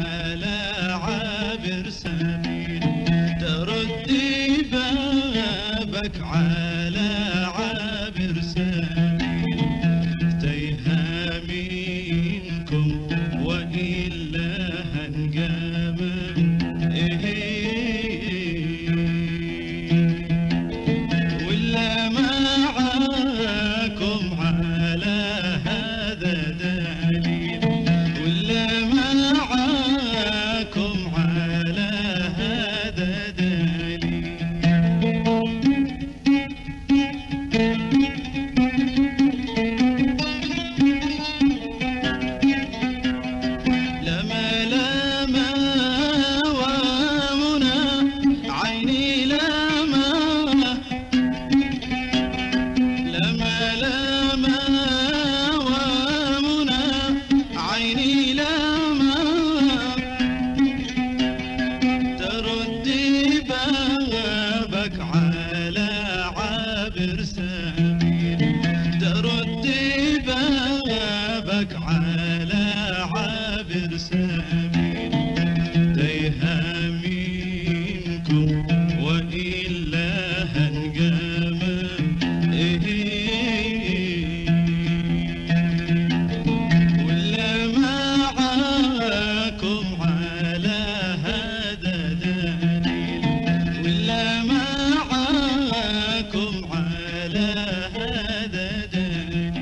على عابر سبيل، تردي بابك على عابر سبيل، تيها منكم وإلا هنقابل ولا معاكم على هذا دليل، ولا معاكم على هذا دليل. لما لما ومنى عيني لما، لما لما ومنى عيني لما، تردي بابك على عابر سبيل، تردي بابك على عابر سبيل، تيها منكم وإلا هنقابل ولا معاكم على هذا دليل، ولا معاكم على هذا دليل.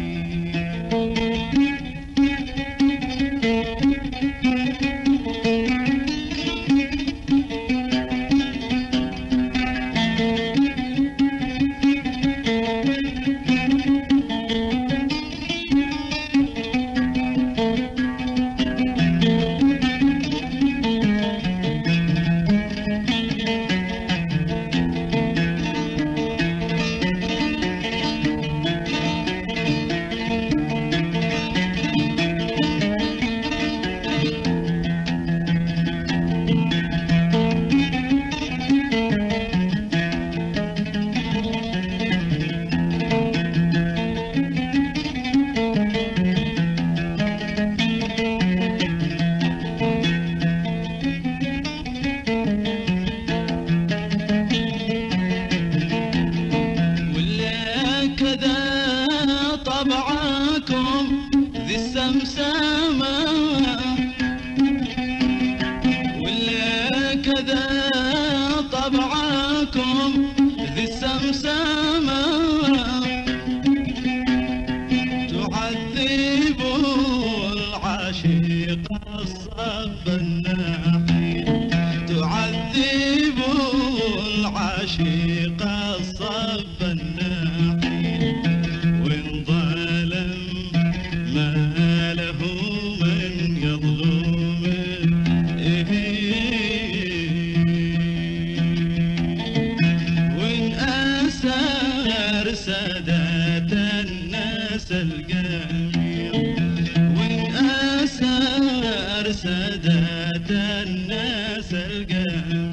طبعكم ذي السمسامة، ولا كذا طبعكم ذي السمسامة، تعذبوا العاشق الصب النحيل، تعذبوا العاشق الصب النحيل، وإن ظلم ما له من يظلم وإن أسر سادات الناس الجميع، وإن أسر سادات الناس الجميع.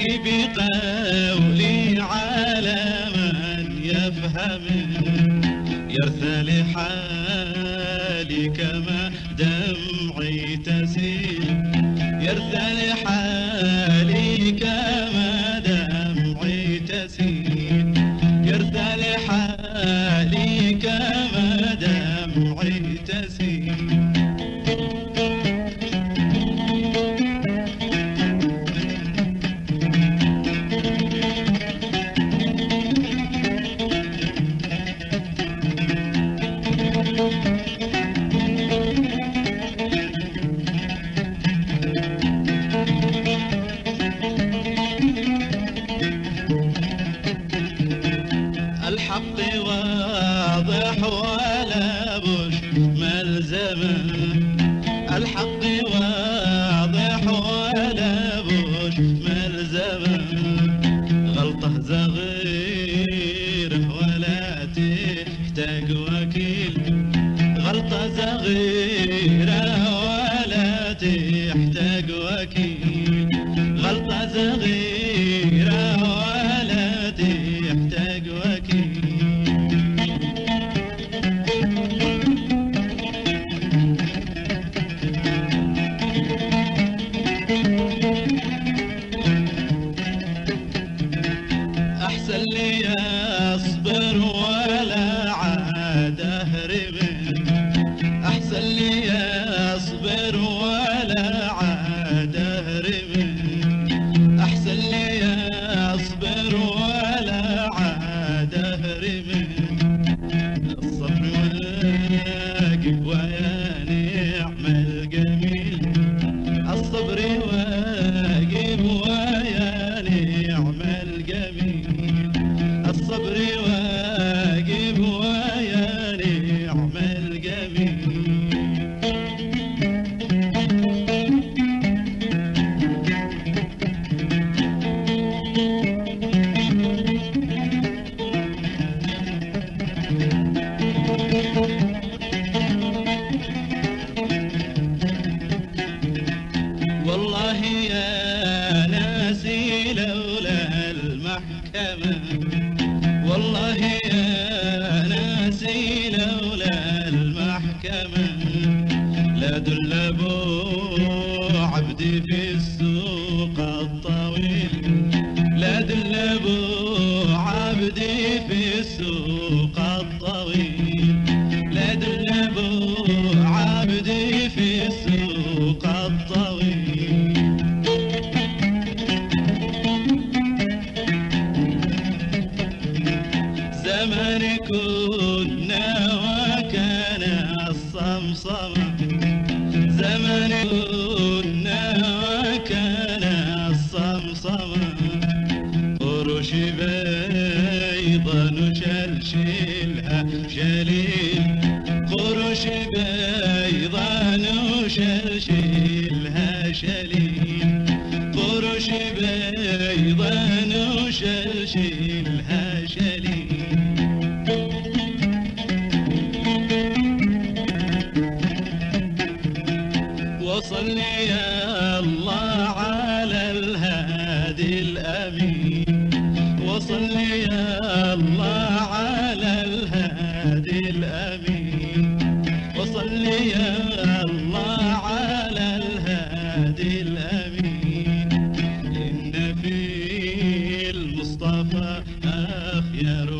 باقي بقولي على من يفهم يرثى لحالي كما دمعي تسيل يرثى لحالي كما دمعي تسيل يرثى لحالي كما دمعي تسيل الحق واضح ولا بش ملزمه الحق واضح ولا بش ملزمه غلطه صغيره ولا تحتاج وكيل غلطه صغيره ولا تحتاج وكيل غلطه صغيره ولا تحتاج وكيل أحسن لي أصبر ولا عاد أهرب أحسن لي أصبر ولا عاد أهرب أحسن لي أصبر ولا عاد أهرب الصبر واجب ويا نعم الجميل الصبر واجب ويا نعم الجميل الصبر واجب ويا نعم الجميل والله يا ناسي لولا المحكمة والله يا ناسي لولا المحكمة لا دل أبو عبدي في السوق الطويل لا دل أبو عبدي في السوق الطويل لا دل أبو عبدي في السوق الطويل زمان كنا وكان الصمصمة زمان كنا وكان الصمصمة قروش بيضا نشلشلها شليل قروش بيضا نشلشلها شليل قروش بيضا نشلشلها شليل وصل يا الله على الهادي الأمين وصل يا الله على الهادي الأمين وصل يا الله على الهادي الأمين إن في المصطفى أخيار